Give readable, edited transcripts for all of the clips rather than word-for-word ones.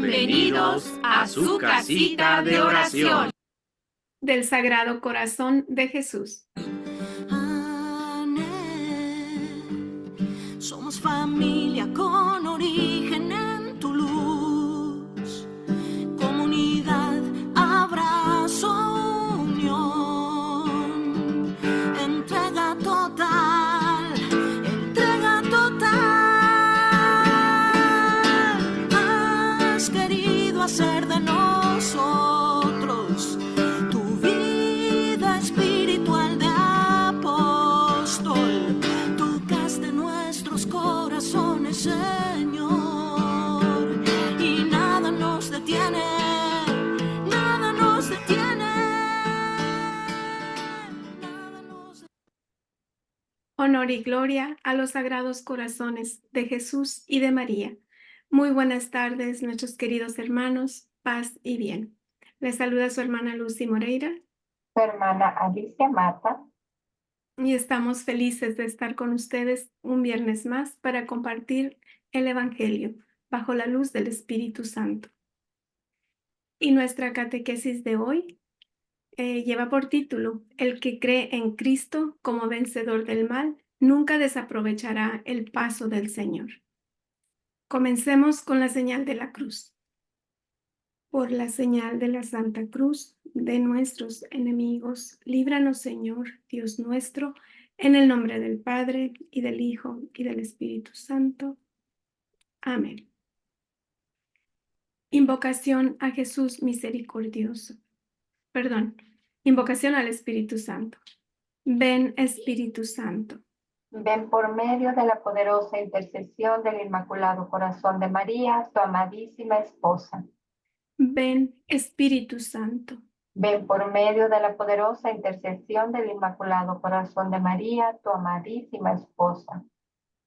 Bienvenidos a su casita de oración del Sagrado Corazón de Jesús. Somos familia con origen en tu luz, comunidad, abrazo, unión, entrega total, entrega total. Has querido hacer de nosotros tu vida espiritual de apóstol. Tocaste nuestros corazones, Señor, y nada nos detiene, nada nos detiene, nada nos detiene. Honor y gloria a los sagrados corazones de Jesús y de María. Muy buenas tardes, nuestros queridos hermanos, paz y bien. Les saluda su hermana Lucy Moreira Su hermana Alicia Mata. y estamos felices de estar con ustedes un viernes más para compartir el Evangelio bajo la luz del Espíritu Santo. Y nuestra catequesis de hoy lleva por título: El que cree en Cristo como vencedor del mal nunca desaprovechará el paso del Señor. Comencemos con la señal de la cruz. Por la señal de la Santa Cruz de nuestros enemigos, líbranos, Señor, Dios nuestro, en el nombre del Padre, y del Hijo, y del Espíritu Santo. Amén. Invocación a Jesús misericordioso. Invocación al Espíritu Santo. Ven, Espíritu Santo. Ven por medio de la poderosa intercesión del Inmaculado Corazón de María, tu amadísima esposa. Ven, Espíritu Santo. Ven por medio de la poderosa intercesión del Inmaculado Corazón de María, tu amadísima esposa.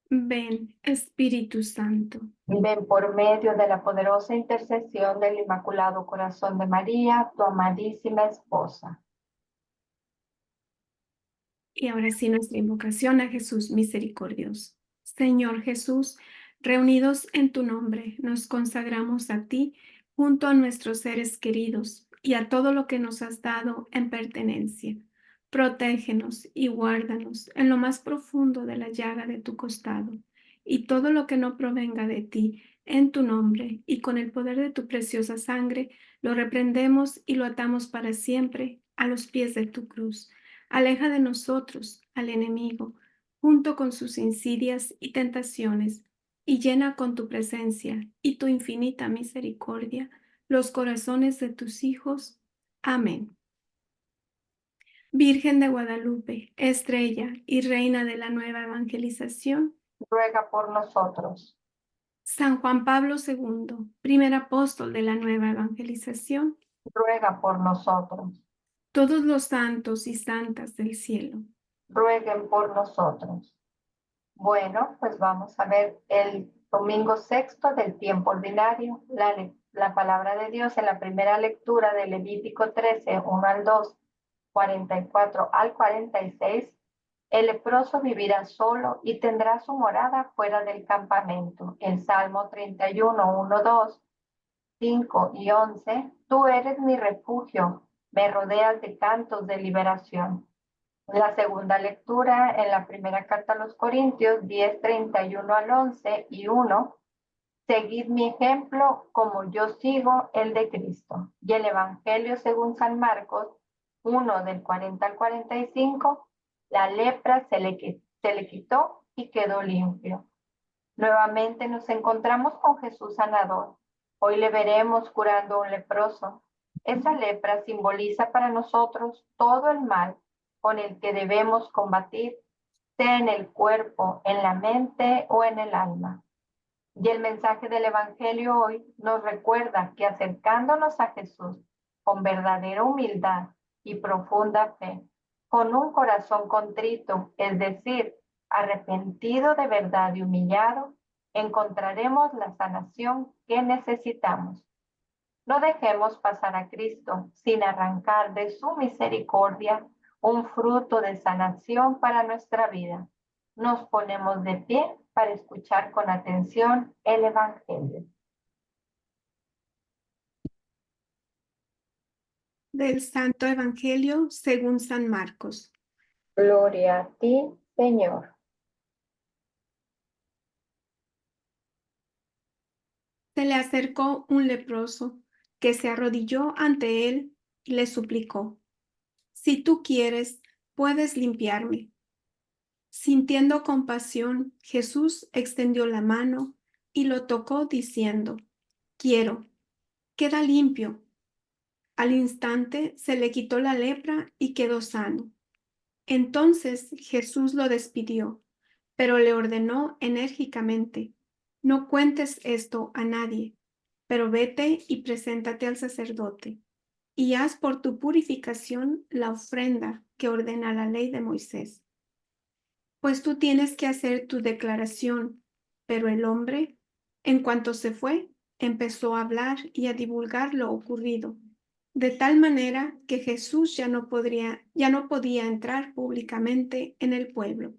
Ven, Espíritu Santo. Ven por medio de la poderosa intercesión del Inmaculado Corazón de María, tu amadísima esposa. Y ahora sí, nuestra invocación a Jesús misericordioso. Señor Jesús, reunidos en tu nombre, nos consagramos a ti junto a nuestros seres queridos y a todo lo que nos has dado en pertenencia. Protégenos y guárdanos en lo más profundo de la llaga de tu costado, y todo lo que no provenga de ti, en tu nombre y con el poder de tu preciosa sangre, lo reprendemos y lo atamos para siempre a los pies de tu cruz. Aleja de nosotros al enemigo, junto con sus insidias y tentaciones, y llena con tu presencia y tu infinita misericordia los corazones de tus hijos. Amén. Virgen de Guadalupe, estrella y reina de la nueva evangelización, Ruega por nosotros. San Juan Pablo II, primer apóstol de la nueva evangelización, Ruega por nosotros. todos los santos y santas del cielo, Rueguen por nosotros. Bueno, pues vamos a ver el domingo sexto del tiempo ordinario, la palabra de Dios en la primera lectura de Levítico 13, 1 al 2, 44 al 46. El leproso vivirá solo y tendrá su morada fuera del campamento. El Salmo 31, 1, 2, 5 y 11. Tú eres mi refugio, me rodeas de cantos de liberación. La segunda lectura en la primera carta a los Corintios 10, 31 al 11 y 1. Seguid mi ejemplo como yo sigo el de Cristo. Y el Evangelio según San Marcos 1 del 40 al 45. La lepra se le quitó y quedó limpio. Nuevamente nos encontramos con Jesús sanador. Hoy le veremos curando a un leproso. Esa lepra simboliza para nosotros todo el mal con el que debemos combatir, sea en el cuerpo, en la mente o en el alma. Y el mensaje del Evangelio hoy nos recuerda que acercándonos a Jesús con verdadera humildad y profunda fe, con un corazón contrito, es decir, arrepentido de verdad y humillado, encontraremos la sanación que necesitamos. No dejemos pasar a Cristo sin arrancar de su misericordia un fruto de sanación para nuestra vida. Nos ponemos de pie para escuchar con atención el Evangelio. Del Santo Evangelio según San Marcos. Gloria a ti, Señor. Se le acercó un leproso que se arrodilló ante él y le suplicó: Si tú quieres, puedes limpiarme. Sintiendo compasión, Jesús extendió la mano y lo tocó diciendo: Quiero, queda limpio. Al instante se le quitó la lepra y quedó sano. Entonces Jesús lo despidió, pero le ordenó enérgicamente: No cuentes esto a nadie, pero vete y preséntate al sacerdote, y haz por tu purificación la ofrenda que ordena la ley de Moisés. Pues tú tienes que hacer tu declaración. Pero el hombre, en cuanto se fue, empezó a hablar y a divulgar lo ocurrido, de tal manera que Jesús ya no podía entrar públicamente en el pueblo.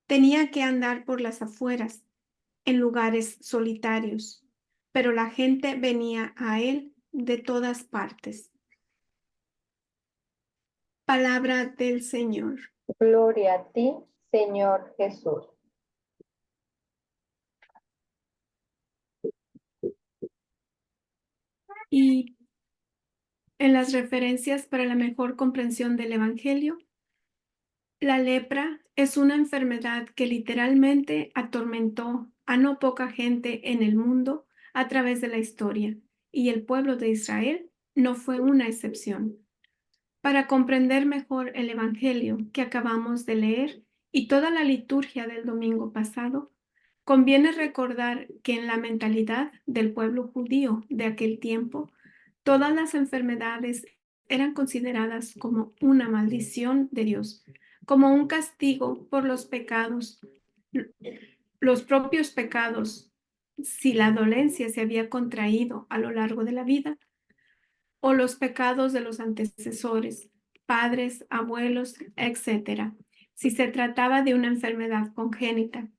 Tenía que andar por las afueras, en lugares solitarios, pero la gente venía a él de todas partes. Palabra del Señor. Gloria a ti, Señor Jesús. Y en las referencias para la mejor comprensión del Evangelio, la lepra es una enfermedad que literalmente atormentó a no poca gente en el mundo a través de la historia, y el pueblo de Israel no fue una excepción. Para comprender mejor el Evangelio que acabamos de leer y toda la liturgia del domingo pasado, conviene recordar que en la mentalidad del pueblo judío de aquel tiempo, todas las enfermedades eran consideradas como una maldición de Dios, como un castigo por los pecados, los propios pecados, si la dolencia se había contraído a lo largo de la vida, o los pecados de los antecesores, padres, abuelos, etc., si se trataba de una enfermedad congénita.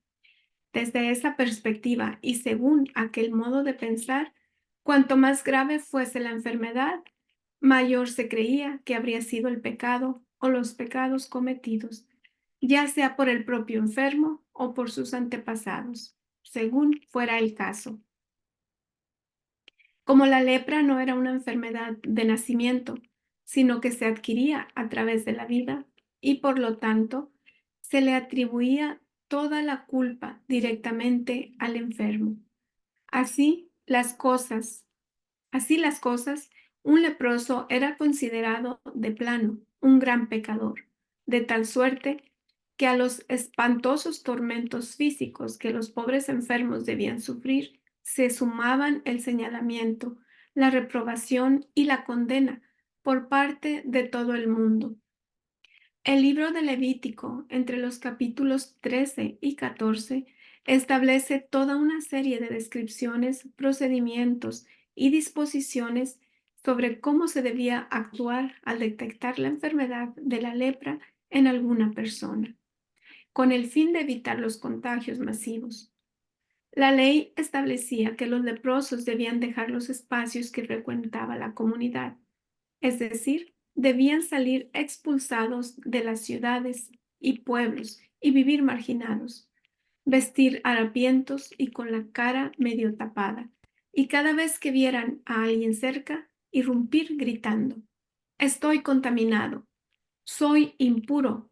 Desde esa perspectiva y según aquel modo de pensar, cuanto más grave fuese la enfermedad, mayor se creía que habría sido el pecado o los pecados cometidos, ya sea por el propio enfermo o por sus antepasados, según fuera el caso. Como la lepra no era una enfermedad de nacimiento, sino que se adquiría a través de la vida y por lo tanto se le atribuía toda la culpa directamente al enfermo. Así las cosas, un leproso era considerado de plano un gran pecador, de tal suerte que a los espantosos tormentos físicos que los pobres enfermos debían sufrir se sumaban el señalamiento, la reprobación y la condena por parte de todo el mundo. El libro de Levítico, entre los capítulos 13 y 14, establece toda una serie de descripciones, procedimientos y disposiciones sobre cómo se debía actuar al detectar la enfermedad de la lepra en alguna persona, con el fin de evitar los contagios masivos. La ley establecía que los leprosos debían dejar los espacios que frecuentaba la comunidad, es decir, debían salir expulsados de las ciudades y pueblos y vivir marginados, vestir harapientos y con la cara medio tapada, y cada vez que vieran a alguien cerca, irrumpir gritando: «Estoy contaminado, soy impuro»,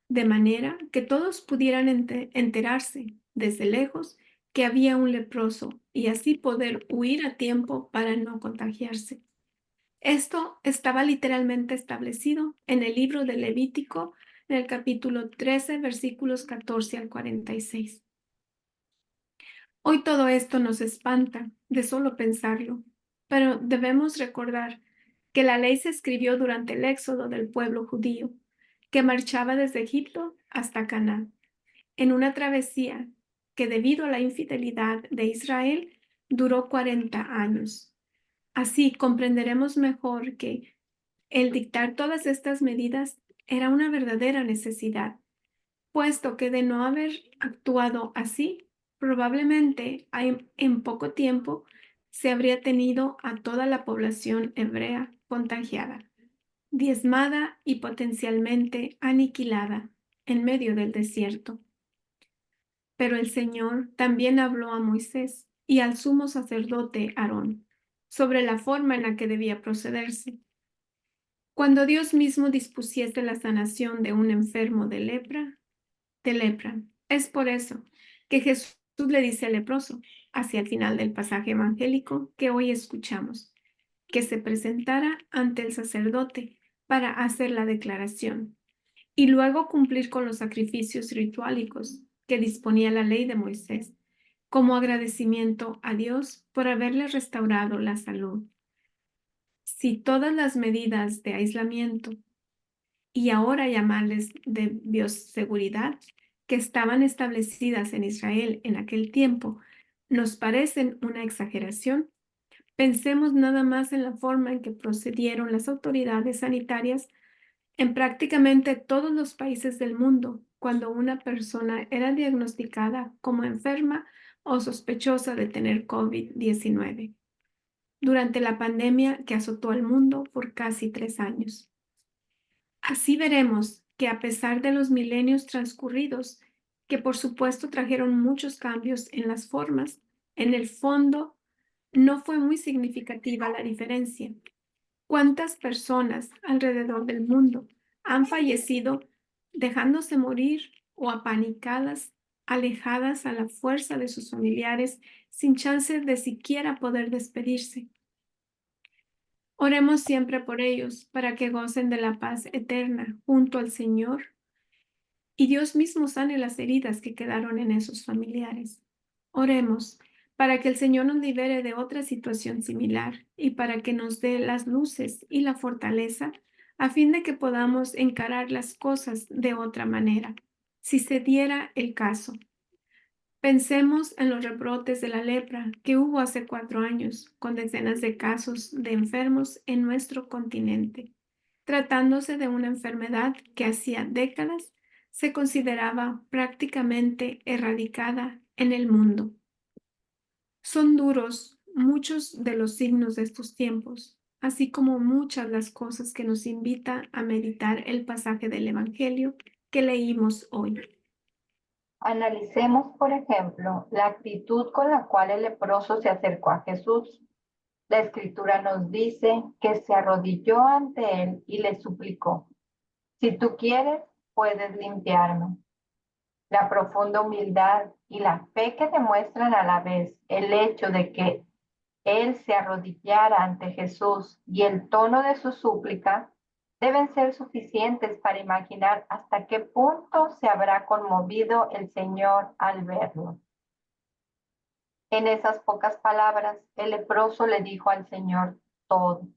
de manera que todos pudieran enterarse desde lejos que había un leproso y así poder huir a tiempo para no contagiarse. Esto estaba literalmente establecido en el libro de Levítico, en el capítulo 13, versículos 14 al 46. Hoy todo esto nos espanta de solo pensarlo, pero debemos recordar que la ley se escribió durante el éxodo del pueblo judío, que marchaba desde Egipto hasta Canaán, en una travesía que debido a la infidelidad de Israel duró 40 años. Así comprenderemos mejor que el dictar todas estas medidas era una verdadera necesidad, puesto que de no haber actuado así, probablemente en poco tiempo se habría tenido a toda la población hebrea contagiada, diezmada y potencialmente aniquilada en medio del desierto. Pero el Señor también habló a Moisés y al sumo sacerdote Aarón sobre la forma en la que debía procederse. Cuando Dios mismo dispusiese la sanación de un enfermo de lepra. Es por eso que Jesús le dice al leproso, hacia el final del pasaje evangélico que hoy escuchamos, que se presentara ante el sacerdote para hacer la declaración y luego cumplir con los sacrificios rituálicos que disponía la ley de Moisés, como agradecimiento a Dios por haberle restaurado la salud. Si todas las medidas de aislamiento y ahora llamarles de bioseguridad que estaban establecidas en Israel en aquel tiempo nos parecen una exageración, pensemos nada más en la forma en que procedieron las autoridades sanitarias en prácticamente todos los países del mundo cuando una persona era diagnosticada como enferma o sospechosa de tener COVID-19, durante la pandemia que azotó al mundo por casi 3 años. Así veremos que a pesar de los milenios transcurridos, que por supuesto trajeron muchos cambios en las formas, en el fondo no fue muy significativa la diferencia. ¿Cuántas personas alrededor del mundo han fallecido dejándose morir o apanicadas, alejadas a la fuerza de sus familiares, sin chance de siquiera poder despedirse? Oremos siempre por ellos, para que gocen de la paz eterna junto al Señor y Dios mismo sane las heridas que quedaron en esos familiares. Oremos para que el Señor nos libere de otra situación similar y para que nos dé las luces y la fortaleza a fin de que podamos encarar las cosas de otra manera, si se diera el caso. Pensemos en los rebrotes de la lepra que hubo hace 4 años, con decenas de casos de enfermos en nuestro continente, tratándose de una enfermedad que hacía décadas se consideraba prácticamente erradicada en el mundo. Son duros muchos de los signos de estos tiempos, así como muchas las cosas que nos invita a meditar el pasaje del Evangelio que leímos hoy. Analicemos, por ejemplo, la actitud con la cual el leproso se acercó a Jesús. La Escritura nos dice que se arrodilló ante él y le suplicó: si tú quieres, puedes limpiarme. La profunda humildad y la fe que demuestran a la vez el hecho de que él se arrodillara ante Jesús y el tono de su súplica deben ser suficientes para imaginar hasta qué punto se habrá conmovido el Señor al verlo. En esas pocas palabras, el leproso le dijo al Señor todo.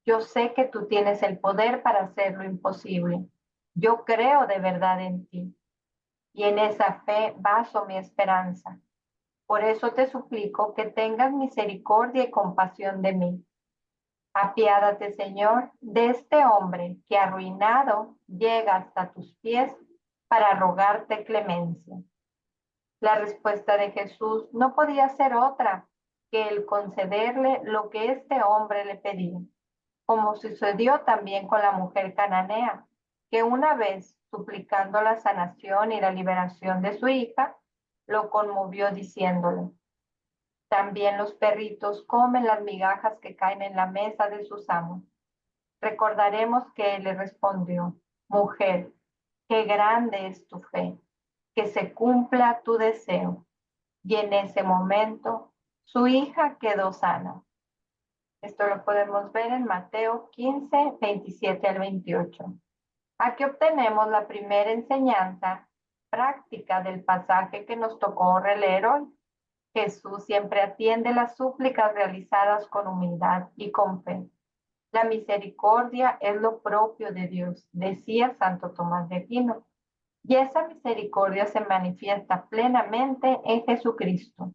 Yo sé que tú tienes el poder para hacer lo imposible. Yo creo de verdad en ti. Y en esa fe baso mi esperanza. Por eso te suplico que tengas misericordia y compasión de mí. Apiádate, Señor, de este hombre que arruinado llega hasta tus pies para rogarte clemencia. La respuesta de Jesús no podía ser otra que el concederle lo que este hombre le pedía, como sucedió también con la mujer cananea, que una vez suplicando la sanación y la liberación de su hija, lo conmovió diciéndole: también los perritos comen las migajas que caen en la mesa de sus amos. Recordaremos que él le respondió: mujer, qué grande es tu fe, que se cumpla tu deseo. Y en ese momento su hija quedó sana. Esto lo podemos ver en Mateo 15, 27 al 28. Aquí obtenemos la primera enseñanza práctica del pasaje que nos tocó releer hoy. Jesús siempre atiende las súplicas realizadas con humildad y con fe. La misericordia es lo propio de Dios, decía Santo Tomás de Aquino. Y esa misericordia se manifiesta plenamente en Jesucristo,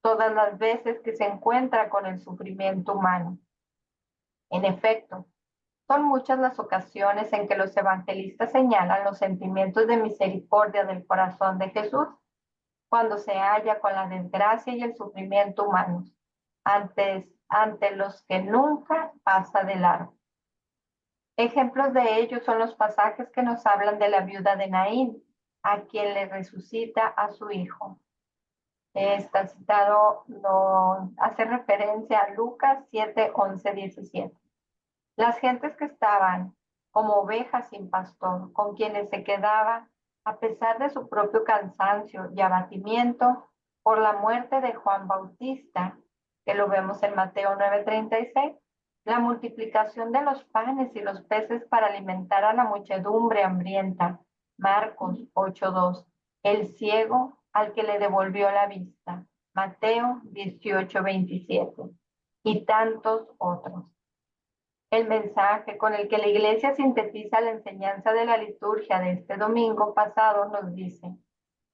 todas las veces que se encuentra con el sufrimiento humano. En efecto, son muchas las ocasiones en que los evangelistas señalan los sentimientos de misericordia del corazón de Jesús cuando se halla con la desgracia y el sufrimiento humanos, ante los que nunca pasa de largo. Ejemplos de ello son los pasajes que nos hablan de la viuda de Naín, a quien le resucita a su hijo. Está citado, hace referencia a Lucas 7, 11, 17. Las gentes que estaban como ovejas sin pastor, con quienes se quedaba, a pesar de su propio cansancio y abatimiento, por la muerte de Juan Bautista, que lo vemos en Mateo 9:36, la multiplicación de los panes y los peces para alimentar a la muchedumbre hambrienta, Marcos 8:2, el ciego al que le devolvió la vista, Mateo 18:27, y tantos otros. El mensaje con el que la Iglesia sintetiza la enseñanza de la liturgia de este domingo pasado nos dice: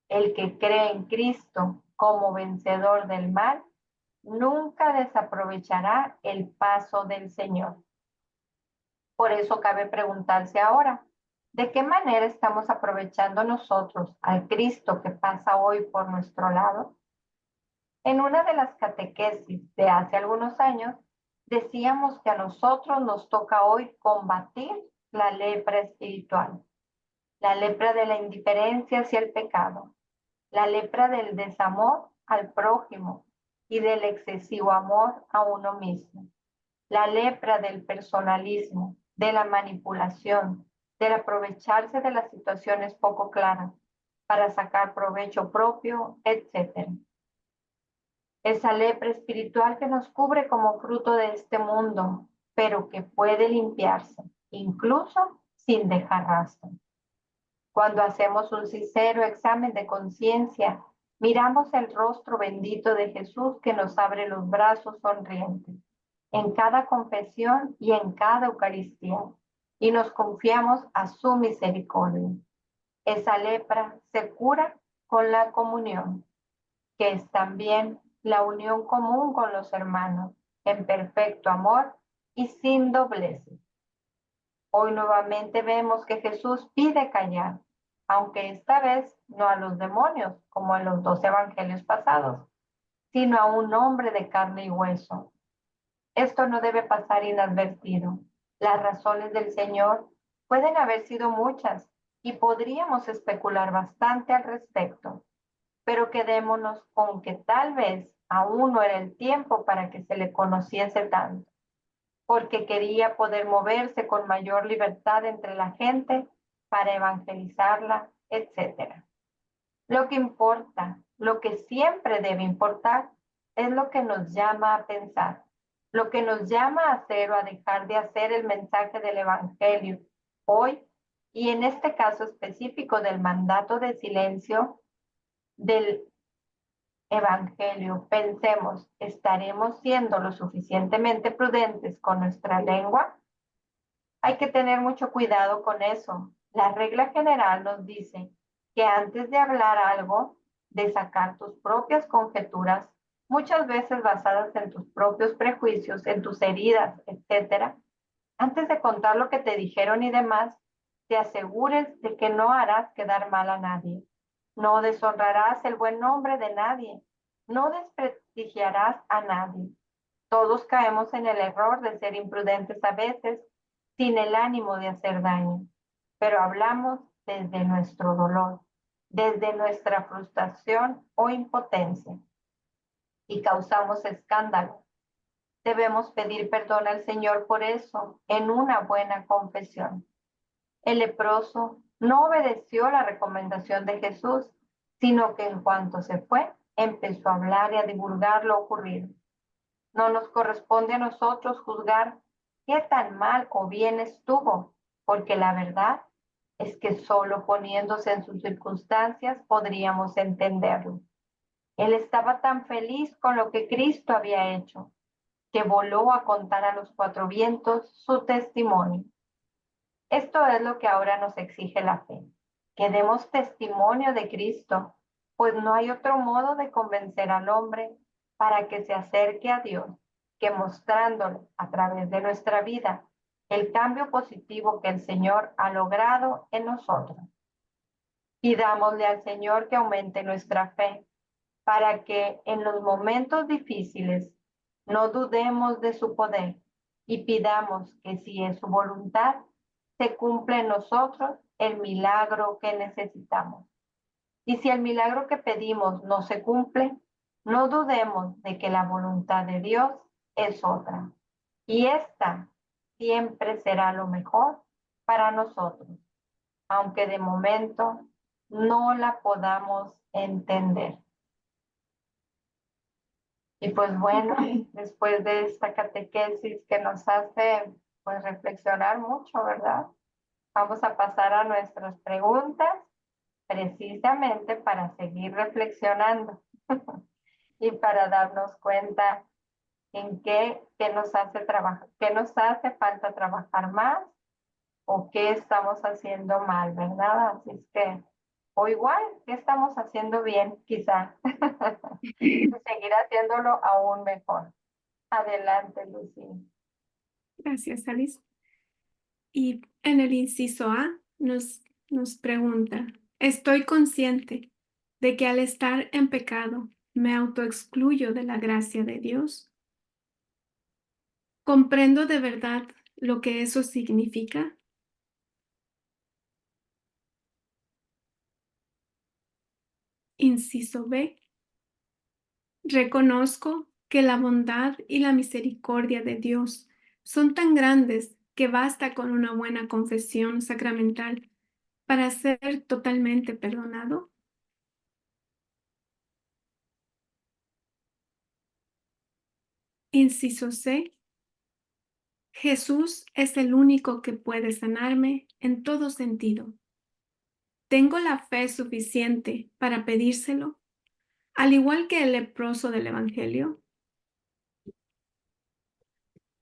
el que cree en Cristo como vencedor del mal, nunca desaprovechará el paso del Señor. Por eso cabe preguntarse ahora, ¿de qué manera estamos aprovechando nosotros al Cristo que pasa hoy por nuestro lado? En una de las catequesis de hace algunos años, decíamos que a nosotros nos toca hoy combatir la lepra espiritual, la lepra de la indiferencia hacia el pecado, la lepra del desamor al prójimo y del excesivo amor a uno mismo, la lepra del personalismo, de la manipulación, del aprovecharse de las situaciones poco claras para sacar provecho propio, etc. Esa lepra espiritual que nos cubre como fruto de este mundo, pero que puede limpiarse, incluso sin dejar rastro. Cuando hacemos un sincero examen de conciencia, miramos el rostro bendito de Jesús que nos abre los brazos sonrientes en cada confesión y en cada Eucaristía, y nos confiamos a su misericordia. Esa lepra se cura con la comunión, que es también la unión común con los hermanos, en perfecto amor y sin dobleces. Hoy nuevamente vemos que Jesús pide callar, aunque esta vez no a los demonios, como en los 2 evangelios pasados, sino a un hombre de carne y hueso. Esto no debe pasar inadvertido. Las razones del Señor pueden haber sido muchas y podríamos especular bastante al respecto, pero quedémonos con que tal vez aún no era el tiempo para que se le conociese tanto, porque quería poder moverse con mayor libertad entre la gente para evangelizarla, etc. Lo que importa, lo que siempre debe importar, es lo que nos llama a pensar, lo que nos llama a hacer o a dejar de hacer el mensaje del Evangelio hoy, y en este caso específico del mandato de silencio del Evangelio. Pensemos, ¿estaremos siendo lo suficientemente prudentes con nuestra lengua? Hay que tener mucho cuidado con eso. La regla general nos dice que antes de hablar algo, de sacar tus propias conjeturas, muchas veces basadas en tus propios prejuicios, en tus heridas, etc., antes de contar lo que te dijeron y demás, te asegures de que no harás quedar mal a nadie. No deshonrarás el buen nombre de nadie. No desprestigiarás a nadie. Todos caemos en el error de ser imprudentes a veces, sin el ánimo de hacer daño, pero hablamos desde nuestro dolor, desde nuestra frustración o impotencia, y causamos escándalo. Debemos pedir perdón al Señor por eso en una buena confesión. El leproso no obedeció la recomendación de Jesús, sino que en cuanto se fue, empezó a hablar y a divulgar lo ocurrido. No nos corresponde a nosotros juzgar qué tan mal o bien estuvo, porque la verdad es que solo poniéndose en sus circunstancias podríamos entenderlo. Él estaba tan feliz con lo que Cristo había hecho, que voló a contar a los 4 vientos su testimonio. Esto es lo que ahora nos exige la fe, que demos testimonio de Cristo, pues no hay otro modo de convencer al hombre para que se acerque a Dios que mostrándole a través de nuestra vida el cambio positivo que el Señor ha logrado en nosotros. Pidámosle al Señor que aumente nuestra fe para que en los momentos difíciles No dudemos de su poder y pidamos que si es su voluntad, se cumpla en nosotros el milagro que necesitamos. Y si el milagro que pedimos no se cumple, no dudemos de que la voluntad de Dios es otra. Y esta siempre será lo mejor para nosotros, aunque de momento no la podamos entender. Y pues bueno, después de esta catequesis que nos hace pues reflexionar mucho, ¿verdad? Vamos a pasar a nuestras preguntas precisamente para seguir reflexionando y para darnos cuenta en qué nos hace trabajar, qué nos hace falta trabajar más o qué estamos haciendo mal, ¿verdad? Así es que, o igual, qué estamos haciendo bien, quizá, y seguir haciéndolo aún mejor. Adelante, Lucy. Gracias, Alice. Y en el inciso A nos pregunta, ¿estoy consciente de que al estar en pecado me autoexcluyo de la gracia de Dios? ¿Comprendo de verdad lo que eso significa? Inciso B. Reconozco que la bondad y la misericordia de Dios son tan grandes que basta con una buena confesión sacramental para ser totalmente perdonado. Inciso C. Jesús es el único que puede sanarme en todo sentido. ¿Tengo la fe suficiente para pedírselo, al igual que el leproso del Evangelio?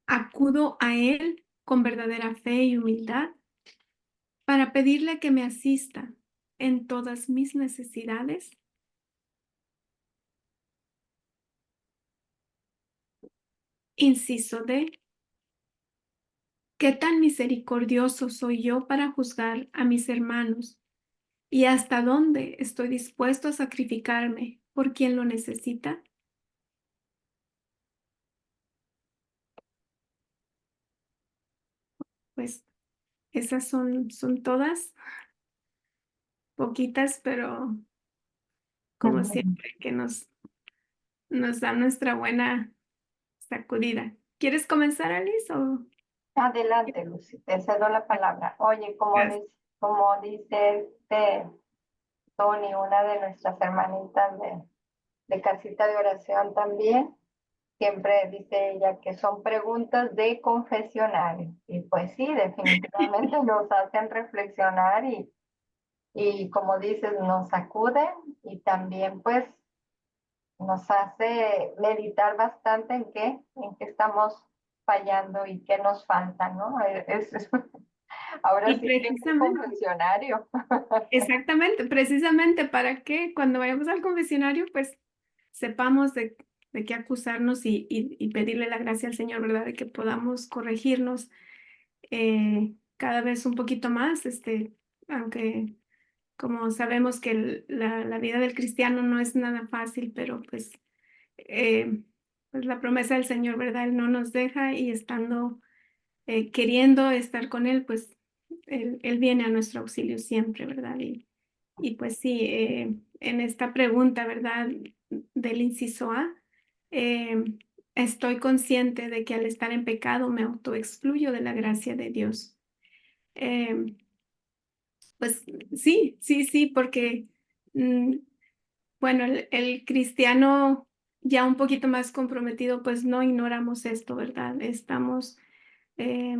¿Acudo a Él con verdadera fe y humildad para pedirle que me asista en todas mis necesidades? Inciso D. ¿Qué tan misericordioso soy yo para juzgar a mis hermanos? ¿Y hasta dónde estoy dispuesto a sacrificarme por quien lo necesita? Pues esas son todas, poquitas, pero como siempre, que nos da nuestra buena sacudida. ¿Quieres comenzar, Alice? O... Adelante, Lucy, te cedo la palabra. Oye, Gracias. como dice Tony, una de nuestras hermanitas de casita de oración también, siempre dice ella que son preguntas de confesionario. Y pues sí, definitivamente nos hacen reflexionar y como dices, nos sacuden y también pues nos hace meditar bastante en qué estamos fallando y qué nos falta, ¿no? Ahora Y sí que es un precisamente, confesionario. exactamente, precisamente para que cuando vayamos al confesionario, pues sepamos de qué acusarnos y pedirle la gracia al Señor, ¿verdad? De que podamos corregirnos cada vez un poquito más, aunque como sabemos que la vida del cristiano no es nada fácil, pero pues la promesa del Señor, ¿verdad? Él no nos deja y estando, queriendo estar con Él, pues Él viene a nuestro auxilio siempre, ¿verdad? Y pues sí, en esta pregunta, ¿verdad? Del inciso A, eh, estoy consciente de que al estar en pecado me autoexcluyo de la gracia de Dios. Eh, pues sí, porque, bueno, el cristiano ya un poquito más comprometido, pues no ignoramos esto, ¿verdad? Estamos eh,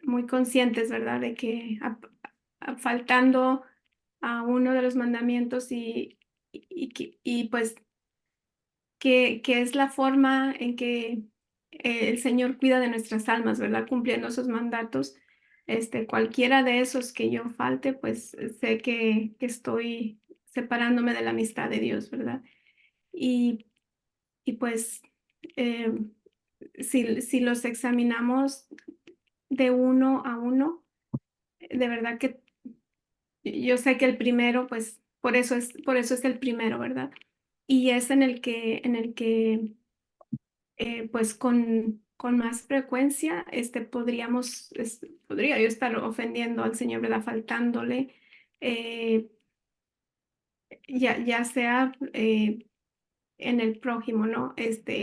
muy conscientes, ¿verdad? De que faltando a uno de los mandamientos y pues que es la forma en que el Señor cuida de nuestras almas, ¿verdad? Cumpliendo esos mandatos. Cualquiera de esos que yo falte, pues sé que estoy separándome de la amistad de Dios, ¿verdad? Y, y pues eh, si los examinamos de uno a uno, de verdad que yo sé que el primero, pues por eso es el primero, ¿verdad? Y es en el que pues con más frecuencia podría yo estar ofendiendo al Señor, ¿verdad? Faltándole, eh, ya sea en el prójimo, ¿no?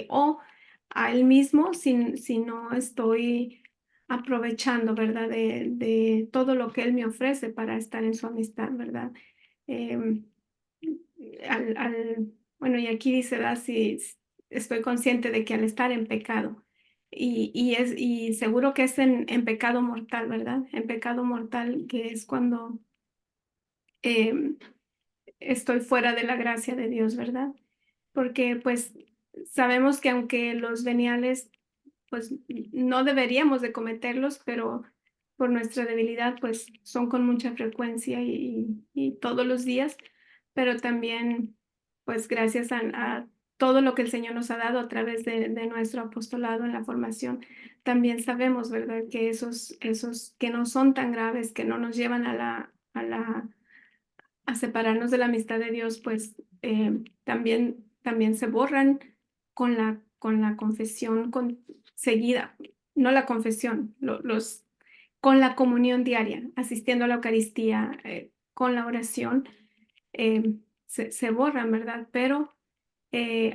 O a él mismo si no estoy aprovechando, ¿verdad? De todo lo que él me ofrece para estar en su amistad, ¿verdad? Em, bueno, y aquí dice, ¿verdad? Si estoy consciente de que al estar en pecado, y seguro que es en pecado mortal, ¿verdad? En pecado mortal, que es cuando em, estoy fuera de la gracia de Dios, ¿verdad? Porque pues sabemos que aunque los veniales, pues no deberíamos de cometerlos, pero por nuestra debilidad, pues son con mucha frecuencia y todos los días, pero también, pues gracias a todo lo que el Señor nos ha dado a través de nuestro apostolado en la formación, también sabemos, ¿verdad? Que esos que no son tan graves, que no nos llevan a separarnos de la amistad de Dios, pues también se borran con la confesión seguida, no la confesión, con la comunión diaria, asistiendo a la Eucaristía, con la oración, se borran, ¿verdad? Pero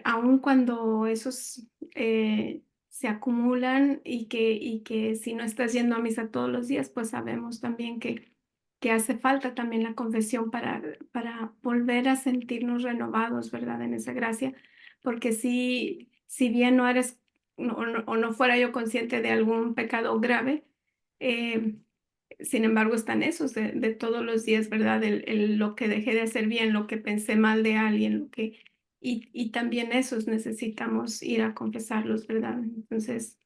aun cuando esos se acumulan y que si no estás yendo a misa todos los días, pues sabemos también que hace falta también la confesión para volver a sentirnos renovados, ¿verdad? En esa gracia, porque si bien no eres o no fuera yo consciente de algún pecado grave, eh, sin embargo están esos de todos los días, ¿verdad? Lo que dejé de hacer bien, lo que pensé mal de alguien, y también esos necesitamos ir a confesarlos, ¿verdad? Entonces,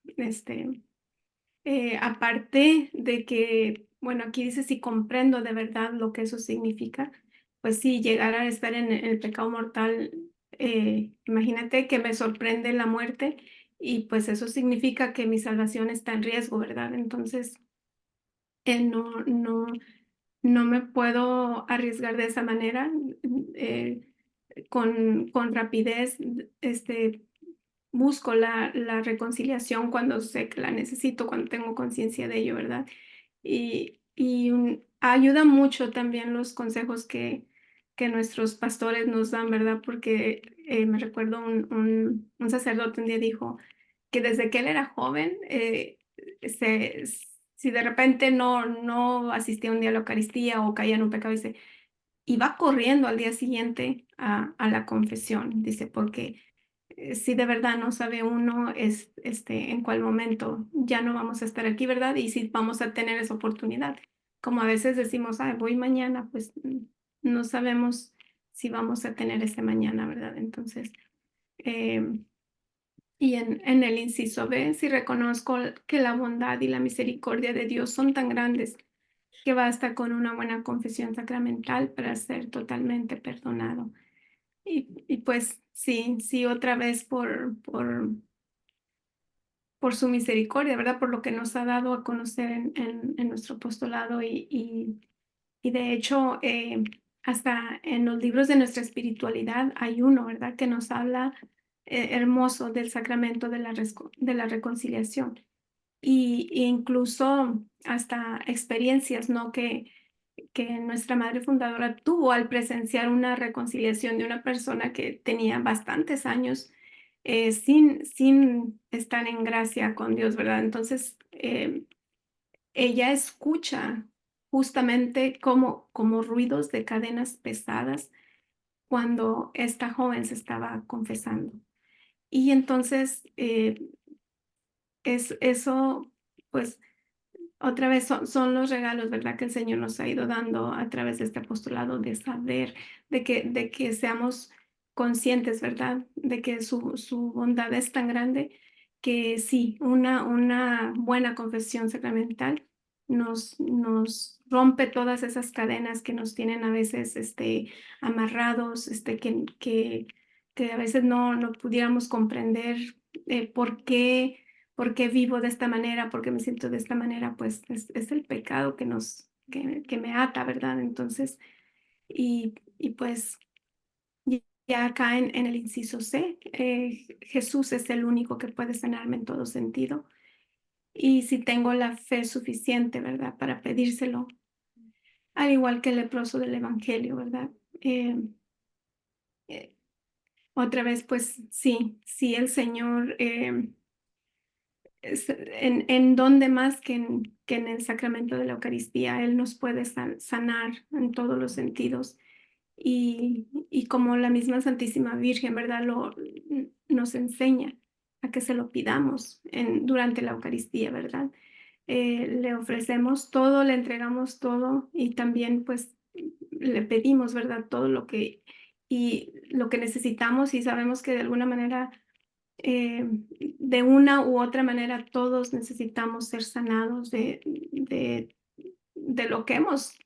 aparte de que, bueno, aquí dice si comprendo de verdad lo que eso significa, pues sí, llegar a estar en el pecado mortal, imagínate que me sorprende la muerte y pues eso significa que mi salvación está en riesgo, ¿verdad? Entonces, no me puedo arriesgar de esa manera. eh, con rapidez, busco la reconciliación cuando sé que la necesito, cuando tengo conciencia de ello, ¿verdad? Ayuda mucho también los consejos que nuestros pastores nos dan, ¿verdad? Porque me recuerdo un sacerdote un día dijo que desde que él era joven, se, si de repente no asistía un día a la Eucaristía o caía en un pecado, dice, iba corriendo al día siguiente a la confesión, dice, porque si de verdad no sabe uno en cuál momento ya no vamos a estar aquí, ¿verdad? Y si vamos a tener esa oportunidad. Como a veces decimos, ay, voy mañana, pues no sabemos si vamos a tener ese mañana, ¿verdad? Entonces, y en el inciso B, si reconozco que la bondad y la misericordia de Dios son tan grandes que basta con una buena confesión sacramental para ser totalmente perdonado. Y pues sí, otra vez por su misericordia, ¿verdad? Por lo que nos ha dado a conocer en nuestro apostolado y de hecho, hasta en los libros de nuestra espiritualidad hay uno, ¿verdad? Que nos habla hermoso del sacramento de la reconciliación y incluso hasta experiencias, ¿no? Que nuestra madre fundadora tuvo al presenciar una reconciliación de una persona que tenía bastantes años sin estar en gracia con Dios, ¿verdad? Entonces, ella escucha justamente como ruidos de cadenas pesadas cuando esta joven se estaba confesando. Y entonces, eso, pues, otra vez son los regalos, ¿verdad? Que el Señor nos ha ido dando a través de este apostolado, de saber, de que seamos conscientes, ¿verdad? De que su bondad es tan grande que sí, una buena confesión sacramental nos rompe todas esas cadenas que nos tienen a veces amarrados, que a veces no pudiéramos comprender por qué vivo de esta manera, por qué me siento de esta manera, pues es el pecado que me ata, ¿verdad? Entonces, y pues acá en el inciso C, Jesús es el único que puede sanarme en todo sentido. Y si tengo la fe suficiente, ¿verdad? Para pedírselo, al igual que el leproso del Evangelio, ¿verdad? Eh, eh, Otra vez, pues sí, el Señor, en donde más que en el sacramento de la Eucaristía, Él nos puede sanar en todos los sentidos. Y como la misma Santísima Virgen, ¿verdad? Nos enseña a que se lo pidamos durante la Eucaristía, ¿verdad? Le ofrecemos todo, le entregamos todo y también pues le pedimos, ¿verdad? Todo lo que necesitamos y sabemos que de alguna manera, de una u otra manera, todos necesitamos ser sanados de lo que hemos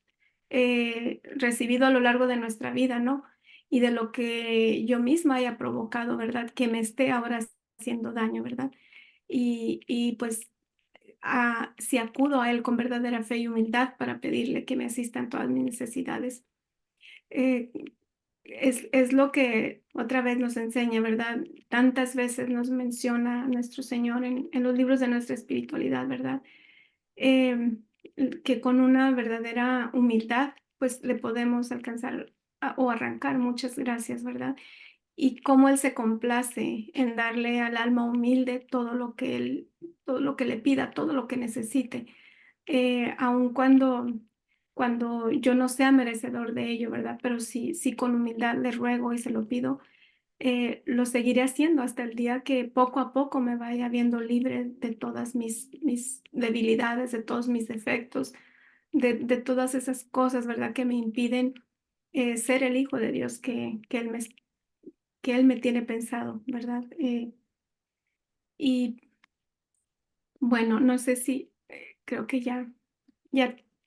recibido a lo largo de nuestra vida, ¿no? Y de lo que yo misma haya provocado, ¿verdad? Que me esté ahora haciendo daño, ¿verdad? Y pues si acudo a Él con verdadera fe y humildad para pedirle que me asista en todas mis necesidades. Eh, es lo que otra vez nos enseña, ¿verdad? Tantas veces nos menciona nuestro Señor en los libros de nuestra espiritualidad, ¿verdad? Em, que con una verdadera humildad, pues le podemos alcanzar o arrancar muchas gracias, ¿verdad? Y cómo Él se complace en darle al alma humilde todo lo que le pida, todo lo que necesite, aun cuando yo no sea merecedor de ello, ¿verdad? Pero sí con humildad le ruego y se lo pido, lo seguiré haciendo hasta el día que poco a poco me vaya viendo libre de todas mis debilidades, de todos mis defectos, de todas esas cosas, ¿verdad? Que me impiden ser el hijo de Dios que Él me tiene pensado, ¿verdad? Y bueno, no sé si, creo que ya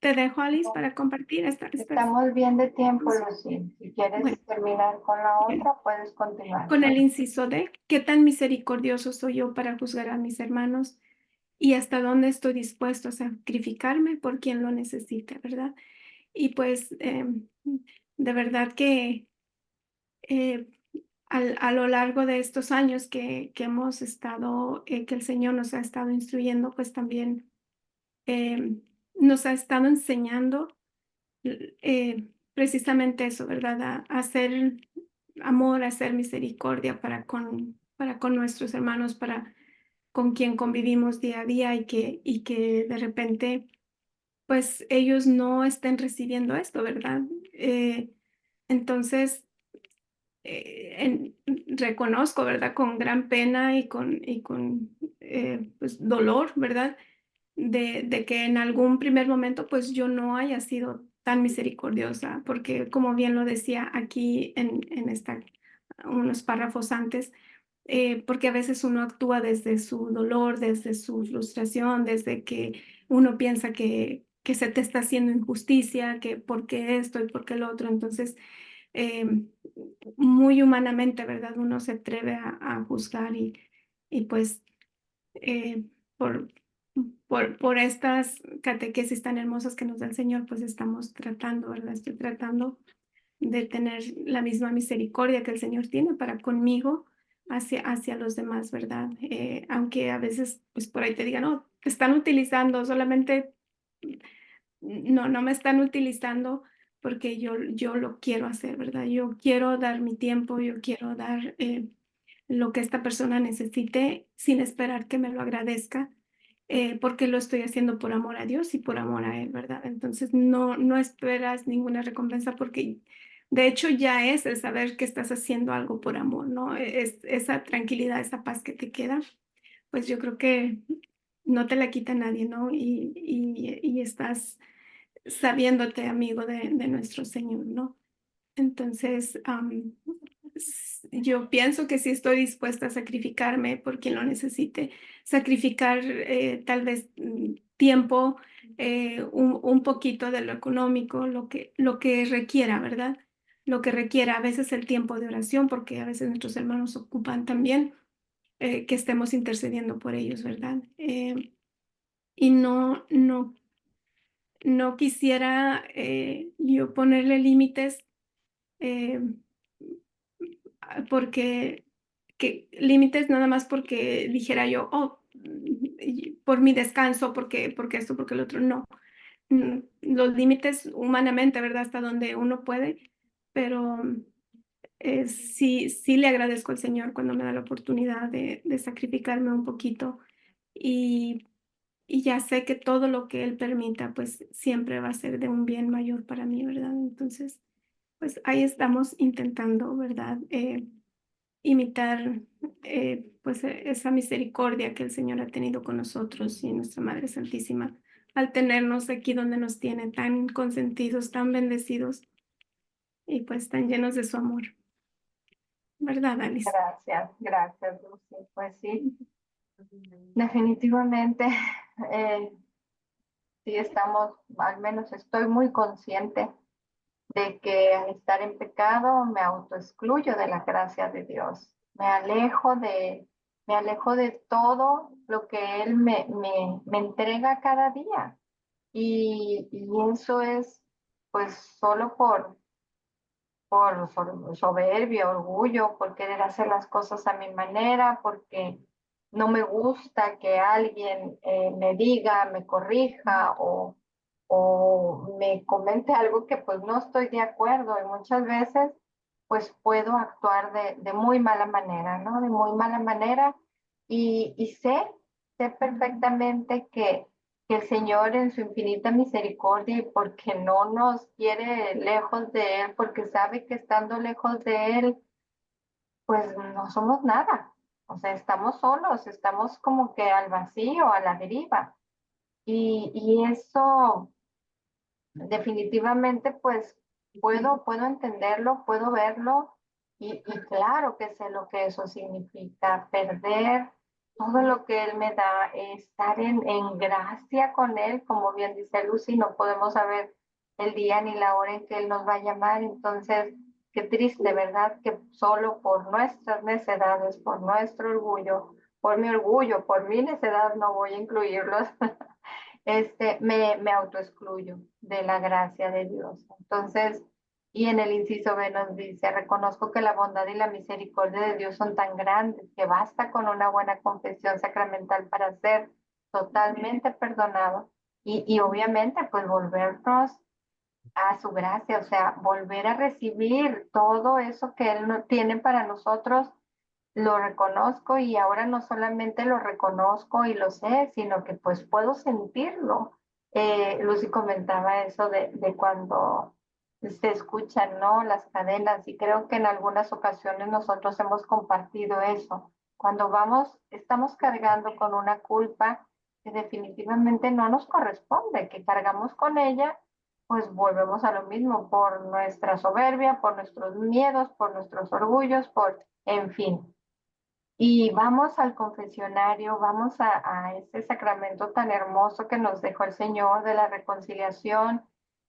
te dejo, Alice, para compartir estas. Estamos bien de tiempo, Lucy. Si Bueno, quieres terminar con la bien. otra, puedes continuar. Con el inciso D, ¿qué tan misericordioso soy yo para juzgar a mis hermanos y hasta dónde estoy dispuesto a sacrificarme por quien lo necesite, ¿verdad? Y pues de verdad que eh, a lo largo de estos años que hemos estado, que el Señor nos ha estado instruyendo, pues también nos ha estado enseñando precisamente eso, ¿verdad? A hacer amor, a hacer misericordia para con nuestros hermanos, para con quien convivimos día a día y que de repente, pues ellos no estén recibiendo esto, ¿verdad? Entonces, reconozco, ¿verdad? Con gran pena y con pues, dolor, ¿verdad? De que en algún primer momento pues yo no haya sido tan misericordiosa, porque como bien lo decía aquí unos párrafos antes, porque a veces uno actúa desde su dolor, desde su frustración, desde que uno piensa que se te está haciendo injusticia, que por qué esto y por qué lo otro. Entonces, eh, muy humanamente, ¿verdad? Uno se atreve a juzgar y pues eh, por, por estas catequesis tan hermosas que nos da el Señor, pues estamos tratando, ¿verdad? Estoy tratando de tener la misma misericordia que el Señor tiene para conmigo hacia los demás, ¿verdad? Aunque a veces, pues por ahí te digan, no, te están utilizando, solamente no me están utilizando porque yo lo quiero hacer, ¿verdad? Yo quiero dar mi tiempo, yo quiero dar lo que esta persona necesite sin esperar que me lo agradezca, porque lo estoy haciendo por amor a Dios y por amor a Él, ¿verdad? Entonces no esperas ninguna recompensa porque de hecho ya es el saber que estás haciendo algo por amor, ¿no? Esa tranquilidad, esa paz que te queda, pues yo creo que no te la quita nadie, ¿no? Y estás sabiéndote amigo de nuestro Señor, ¿no? Entonces, yo pienso que sí estoy dispuesta a sacrificarme por quien lo necesite, sacrificar tal vez tiempo, un poquito de lo económico, lo que requiera, ¿verdad? Lo que requiera a veces el tiempo de oración, porque a veces nuestros hermanos ocupan también que estemos intercediendo por ellos, ¿verdad? Y no quisiera yo ponerle límites, eh, porque límites nada más porque dijera yo, oh, por mi descanso, porque esto, porque el otro, no. Los límites humanamente, ¿verdad? Hasta donde uno puede, pero sí le agradezco al Señor cuando me da la oportunidad de sacrificarme un poquito y, y ya sé que todo lo que Él permita, pues siempre va a ser de un bien mayor para mí, ¿verdad? Entonces, pues ahí estamos intentando, ¿verdad? Imitar pues esa misericordia que el Señor ha tenido con nosotros y nuestra Madre Santísima al tenernos aquí donde nos tiene tan consentidos, tan bendecidos y pues tan llenos de su amor. ¿Verdad, Alice? Gracias, Lucy. Pues sí, definitivamente, eh, sí estamos, al menos estoy muy consciente de que al estar en pecado me autoexcluyo de la gracia de Dios. Me alejo de todo lo que Él me entrega cada día. Y eso es pues solo por soberbia, orgullo, por querer hacer las cosas a mi manera, porque no me gusta que alguien me diga, me corrija o me comente algo que pues no estoy de acuerdo y muchas veces pues puedo actuar de muy mala manera, ¿no? De muy mala manera y sé perfectamente que el Señor en su infinita misericordia y porque no nos quiere lejos de Él, porque sabe que estando lejos de Él, pues no somos nada. O sea, estamos solos, estamos como que al vacío, a la deriva. Y eso definitivamente, pues puedo entenderlo, puedo verlo y claro que sé lo que eso significa, perder todo lo que Él me da, estar en gracia con Él, como bien dice Lucy, no podemos saber el día ni la hora en que Él nos va a llamar, entonces qué triste, ¿verdad? Que solo por nuestras necedades, por nuestro orgullo, por mi necedad, no voy a incluirlos, me autoexcluyo de la gracia de Dios. Entonces, y en el inciso B nos dice, reconozco que la bondad y la misericordia de Dios son tan grandes que basta con una buena confesión sacramental para ser totalmente perdonado y obviamente pues volvernos a su gracia, o sea, volver a recibir todo eso que Él no tiene para nosotros lo reconozco y ahora no solamente lo reconozco y lo sé, sino que pues puedo sentirlo. Lucy comentaba eso de cuando se escuchan, ¿no? Las cadenas y creo que en algunas ocasiones nosotros hemos compartido eso. Cuando estamos cargando con una culpa que definitivamente no nos corresponde, que cargamos con ella, pues volvemos a lo mismo por nuestra soberbia, por nuestros miedos, por nuestros orgullos, en fin. Y vamos al confesionario, vamos a ese sacramento tan hermoso que nos dejó el Señor de la reconciliación.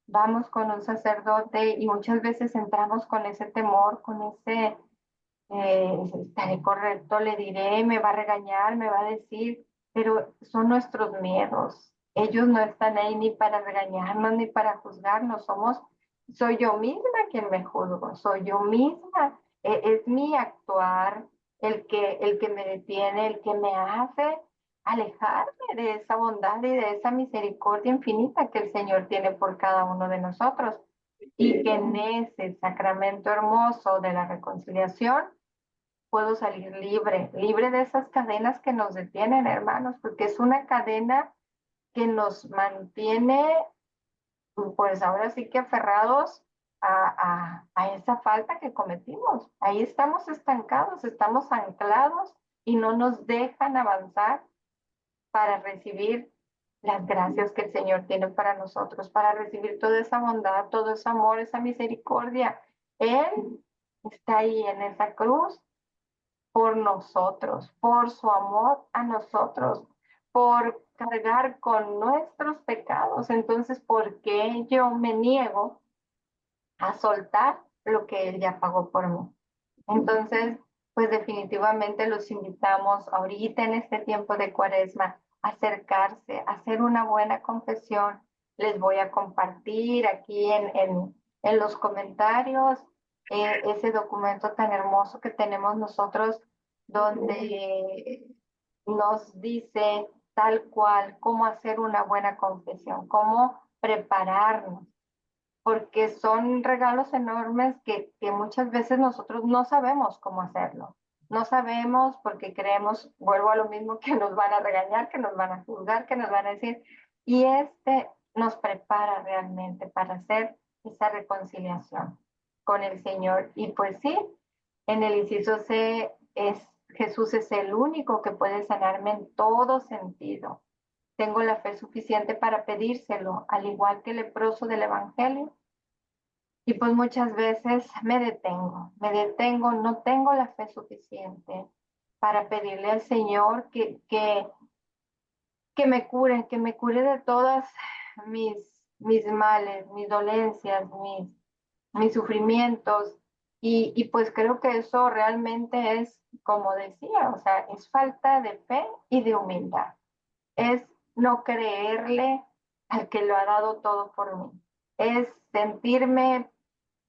Vamos con un sacerdote y muchas veces entramos con ese temor, con estaré correcto, le diré, me va a regañar, me va a decir, pero son nuestros miedos. Ellos no están ahí ni para regañarnos ni para juzgarnos, soy yo misma quien me juzgo, soy yo misma, es mi actuar el que me detiene, el que me hace alejarme de esa bondad y de esa misericordia infinita que el Señor tiene por cada uno de nosotros. Y que en ese sacramento hermoso de la reconciliación puedo salir libre de esas cadenas que nos detienen, hermanos, porque es una cadena que nos mantiene, pues ahora sí que aferrados a esa falta que cometimos. Ahí estamos estancados, estamos anclados y no nos dejan avanzar para recibir las gracias que el Señor tiene para nosotros, para recibir toda esa bondad, todo ese amor, esa misericordia. Él está ahí en esa cruz por nosotros, por su amor a nosotros, por cargar con nuestros pecados. Entonces, ¿por qué yo me niego a soltar lo que Él ya pagó por mí? Entonces, pues definitivamente los invitamos ahorita en este tiempo de Cuaresma a acercarse, a hacer una buena confesión. Les voy a compartir aquí en los comentarios ese documento tan hermoso que tenemos nosotros, donde nos dice tal cual cómo hacer una buena confesión, cómo prepararnos, porque son regalos enormes que muchas veces nosotros no sabemos cómo hacerlo. No sabemos porque creemos, vuelvo a lo mismo, que nos van a regañar, que nos van a juzgar, que nos van a decir, y nos prepara realmente para hacer esa reconciliación con el Señor. Y pues sí, en el inciso C Jesús es el único que puede sanarme en todo sentido. Tengo la fe suficiente para pedírselo, al igual que el leproso del Evangelio. Y pues muchas veces me detengo, no tengo la fe suficiente para pedirle al Señor que me cure de todas mis males, mis dolencias, mis sufrimientos. Y pues creo que eso realmente es, como decía, o sea, es falta de fe y de humildad. Es no creerle al que lo ha dado todo por mí. Es sentirme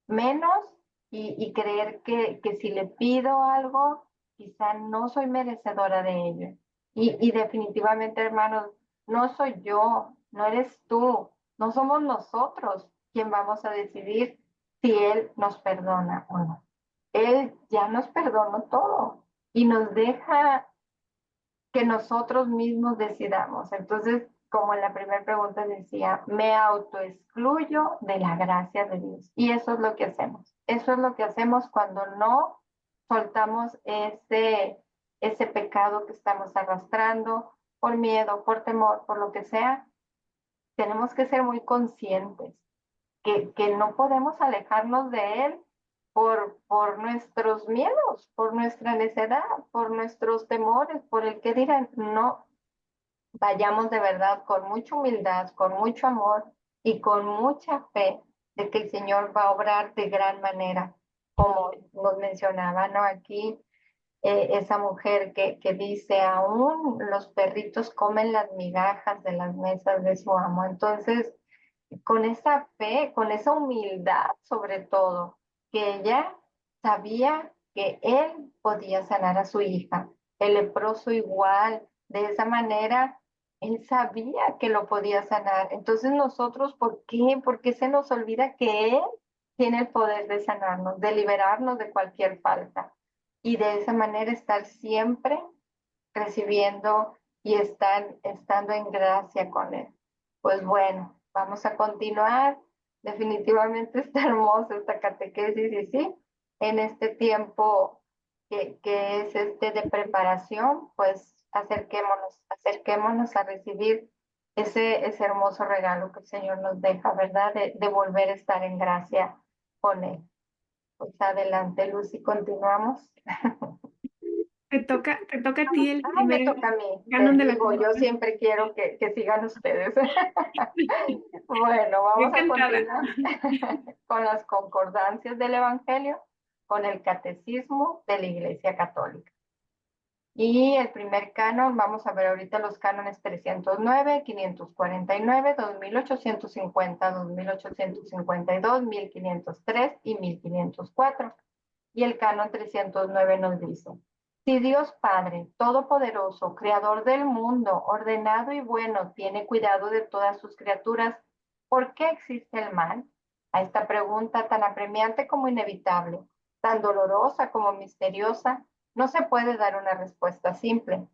menos y creer que si le pido algo, quizá no soy merecedora de ello. Y definitivamente, hermanos, no soy yo, no eres tú, no somos nosotros quien vamos a decidir si Él nos perdona o no. Él ya nos perdonó todo y nos deja que nosotros mismos decidamos. Entonces, como en la primera pregunta decía, me autoexcluyo de la gracia de Dios. Y eso es lo que hacemos. Eso es lo que hacemos cuando no soltamos ese pecado que estamos arrastrando por miedo, por temor, por lo que sea. Tenemos que ser muy conscientes que no podemos alejarnos de Él por nuestros miedos, por nuestra necedad, por nuestros temores, por el que dirán. No, vayamos de verdad con mucha humildad, con mucho amor y con mucha fe de que el Señor va a obrar de gran manera, como nos mencionaba, ¿no? Aquí esa mujer que dice, aún los perritos comen las migajas de las mesas de su amo. Entonces, con esa fe, con esa humildad sobre todo, que ella sabía que él podía sanar a su hija, el leproso igual, de esa manera, él sabía que lo podía sanar. Entonces nosotros, ¿por qué? ¿Por qué se nos olvida que él tiene el poder de sanarnos, de liberarnos de cualquier falta? Y de esa manera estar siempre recibiendo y estando en gracia con él. Pues bueno, vamos a continuar. Definitivamente está hermoso esta catequesis y sí, en este tiempo que es de preparación, pues acerquémonos a recibir ese hermoso regalo que el Señor nos deja, ¿verdad? De volver a estar en gracia con Él. Pues adelante, Lucy, continuamos. Te toca a ti el Ay, me primer toca a mí. canon de la Digo, yo concordancia. siempre quiero que sigan ustedes. Bueno, Estoy vamos a encantada. continuar con las concordancias del Evangelio, con el catecismo de la Iglesia Católica. Y el primer canon, vamos a ver ahorita los cánones 309, 549, 2850, 2852, 1503 y 1504. Y el canon 309 nos dice, si Dios Padre Todopoderoso, Creador del mundo, ordenado y bueno, tiene cuidado de todas sus criaturas, ¿por qué existe el mal? A esta pregunta tan apremiante como inevitable, tan dolorosa como misteriosa, no se puede dar una respuesta simple.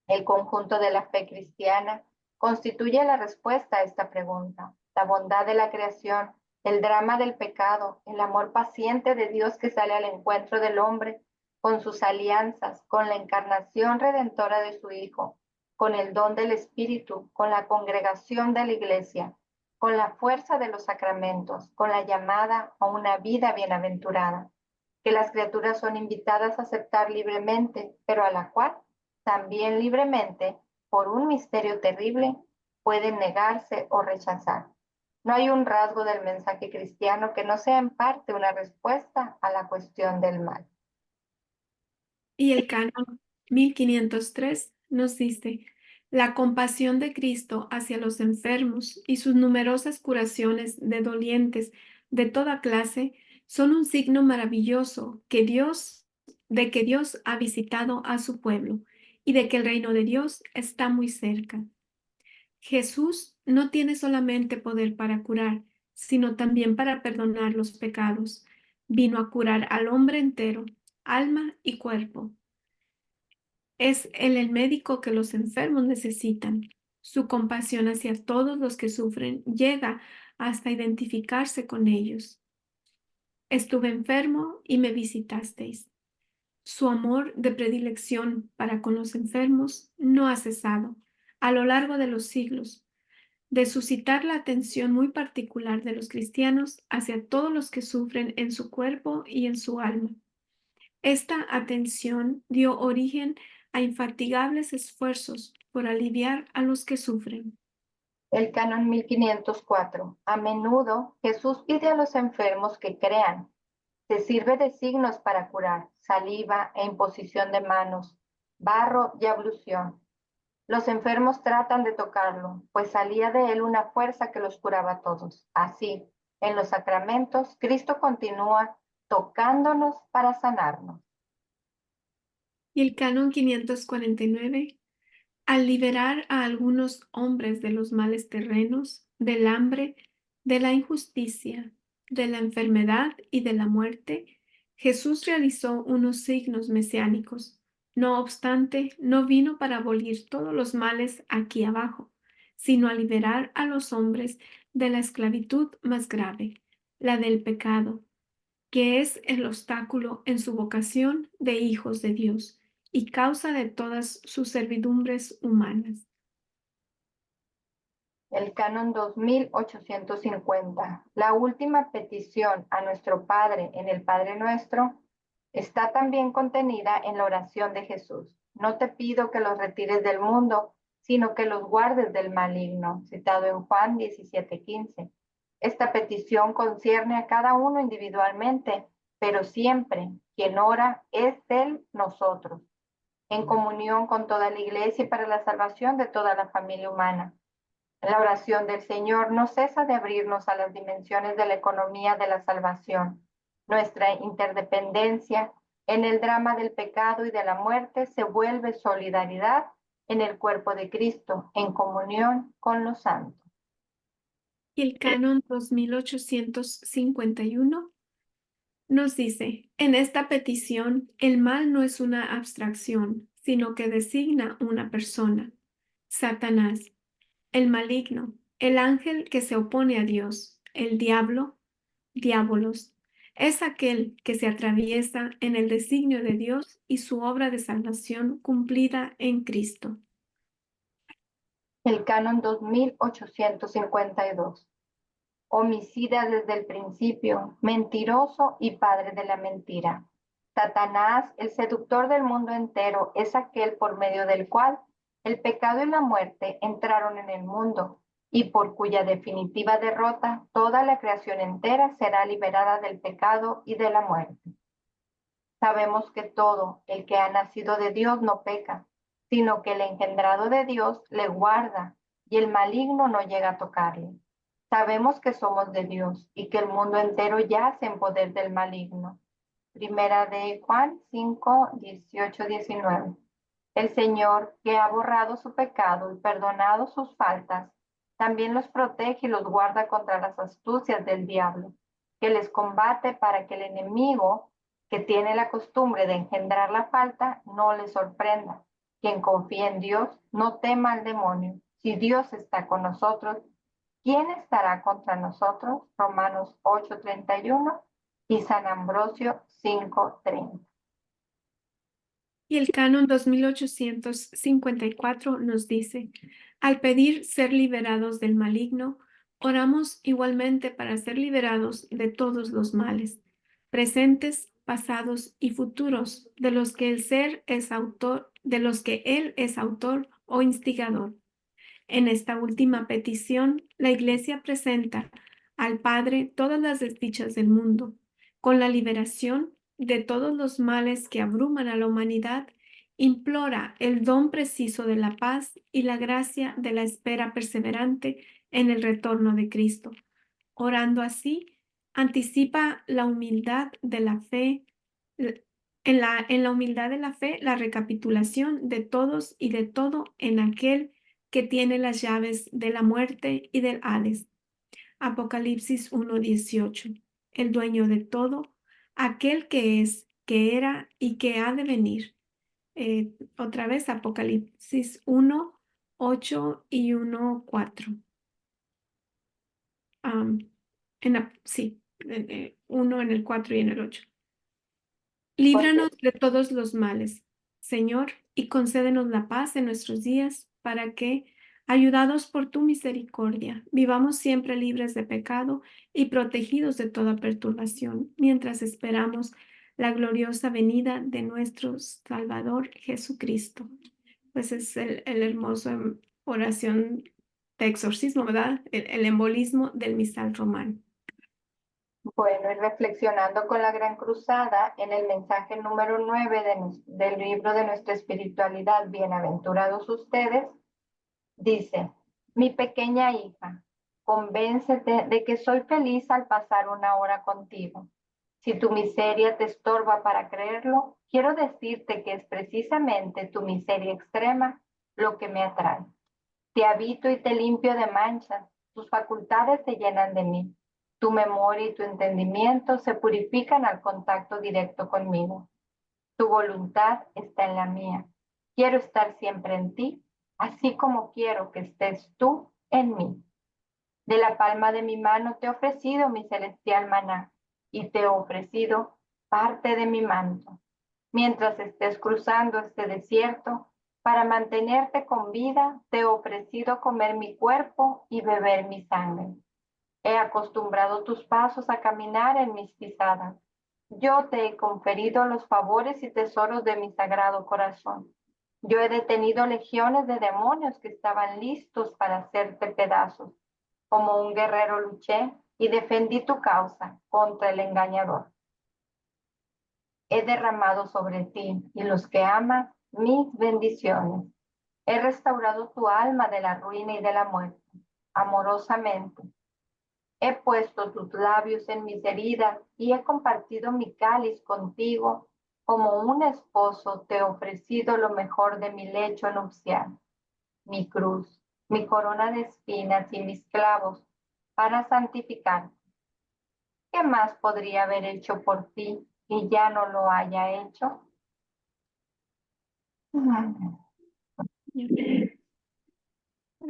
El conjunto de la fe cristiana constituye la respuesta a esta pregunta. La bondad de la creación, el drama del pecado, el amor paciente de Dios que sale al encuentro del hombre con sus alianzas, con la encarnación redentora de su Hijo, con el don del Espíritu, con la congregación de la Iglesia, con la fuerza de los sacramentos, con la llamada a una vida bienaventurada, que las criaturas son invitadas a aceptar libremente, pero a la cual también libremente, por un misterio terrible, pueden negarse o rechazar. No hay un rasgo del mensaje cristiano que no sea en parte una respuesta a la cuestión del mal. Y el canon 1503 nos dice, la compasión de Cristo hacia los enfermos y sus numerosas curaciones de dolientes de toda clase Son un signo maravilloso de que Dios ha visitado a su pueblo y de que el reino de Dios está muy cerca. Jesús no tiene solamente poder para curar, sino también para perdonar los pecados. Vino a curar al hombre entero, alma y cuerpo. Es Él el médico que los enfermos necesitan. Su compasión hacia todos los que sufren llega hasta identificarse con ellos. Estuve enfermo y me visitasteis. Su amor de predilección para con los enfermos no ha cesado a lo largo de los siglos, de suscitar la atención muy particular de los cristianos hacia todos los que sufren en su cuerpo y en su alma. Esta atención dio origen a infatigables esfuerzos por aliviar a los que sufren. El canon 1504. A menudo Jesús pide a los enfermos que crean. Se sirve de signos para curar, saliva e imposición de manos, barro y ablución. Los enfermos tratan de tocarlo, pues salía de él una fuerza que los curaba a todos. Así, en los sacramentos, Cristo continúa tocándonos para sanarnos. Y el canon 549, al liberar a algunos hombres de los males terrenos, del hambre, de la injusticia, de la enfermedad y de la muerte, Jesús realizó unos signos mesiánicos. No obstante, no vino para abolir todos los males aquí abajo, sino a liberar a los hombres de la esclavitud más grave, la del pecado, que es el obstáculo en su vocación de hijos de Dios y causa de todas sus servidumbres humanas. El canon 2850. La última petición a nuestro Padre en el Padre Nuestro está también contenida en la oración de Jesús. No te pido que los retires del mundo, sino que los guardes del maligno, citado en Juan 17:15. Esta petición concierne a cada uno individualmente, pero siempre quien ora es Él nosotros, en comunión con toda la Iglesia y para la salvación de toda la familia humana. La oración del Señor no cesa de abrirnos a las dimensiones de la economía de la salvación. Nuestra interdependencia en el drama del pecado y de la muerte se vuelve solidaridad en el cuerpo de Cristo, en comunión con los santos. Y el canon 2851 nos dice, en esta petición, el mal no es una abstracción, sino que designa una persona, Satanás, el maligno, el ángel que se opone a Dios, el diablo, diabolos, es aquel que se atraviesa en el designio de Dios y su obra de salvación cumplida en Cristo. El canon 2852. Homicida desde el principio, mentiroso y padre de la mentira. Satanás, el seductor del mundo entero, es aquel por medio del cual el pecado y la muerte entraron en el mundo y por cuya definitiva derrota toda la creación entera será liberada del pecado y de la muerte. Sabemos que todo el que ha nacido de Dios no peca, sino que el engendrado de Dios le guarda y el maligno no llega a tocarle. Sabemos que somos de Dios y que el mundo entero yace en poder del maligno. Primera de Juan 5, 18, 19. El Señor, que ha borrado su pecado y perdonado sus faltas, también los protege y los guarda contra las astucias del diablo, que les combate para que el enemigo, que tiene la costumbre de engendrar la falta, no le sorprenda. Quien confía en Dios, no tema al demonio. Si Dios está con nosotros, ¿quién estará contra nosotros? Romanos 8:31 y San Ambrosio 5:30. Y el canon 2854 nos dice, al pedir ser liberados del maligno, oramos igualmente para ser liberados de todos los males, presentes, pasados y futuros, de los que el ser es autor, de los que él es autor o instigador. En esta última petición, la Iglesia presenta al Padre todas las desdichas del mundo, con la liberación de todos los males que abruman a la humanidad, implora el don preciso de la paz y la gracia de la espera perseverante en el retorno de Cristo, orando así Anticipa la humildad de la fe, en la humildad de la fe, la recapitulación de todos y de todo en aquel que tiene las llaves de la muerte y del Hades. Apocalipsis 1:18. El dueño de todo, aquel que es, que era y que ha de venir. Otra vez Apocalipsis 1:8 y 1:4. Sí, uno en el 4 y en el 8. Líbranos de todos los males, Señor, y concédenos la paz en nuestros días, para que, ayudados por tu misericordia, vivamos siempre libres de pecado y protegidos de toda perturbación, mientras esperamos la gloriosa venida de nuestro Salvador Jesucristo. Pues es el hermoso oración de exorcismo, ¿verdad? El embolismo del misal romano. Bueno, y reflexionando con la Gran Cruzada, en el mensaje número 9 del libro de nuestra espiritualidad, Bienaventurados ustedes, dice: mi pequeña hija, convéncete de que soy feliz al pasar una hora contigo. Si tu miseria te estorba para creerlo, quiero decirte que es precisamente tu miseria extrema lo que me atrae. Te habito y te limpio de manchas, tus facultades se llenan de mí. Tu memoria y tu entendimiento se purifican al contacto directo conmigo. Tu voluntad está en la mía. Quiero estar siempre en ti, así como quiero que estés tú en mí. De la palma de mi mano te he ofrecido mi celestial maná y te he ofrecido parte de mi manto. Mientras estés cruzando este desierto, para mantenerte con vida, te he ofrecido comer mi cuerpo y beber mi sangre. He acostumbrado tus pasos a caminar en mis pisadas. Yo te he conferido los favores y tesoros de mi sagrado corazón. Yo he detenido legiones de demonios que estaban listos para hacerte pedazos. Como un guerrero luché y defendí tu causa contra el engañador. He derramado sobre ti y los que amas mis bendiciones. He restaurado tu alma de la ruina y de la muerte, amorosamente. He puesto tus labios en mis heridas y he compartido mi cáliz contigo. Como un esposo te he ofrecido lo mejor de mi lecho nupcial, mi cruz, mi corona de espinas y mis clavos para santificarte. ¿Qué más podría haber hecho por ti y ya no lo haya hecho? Para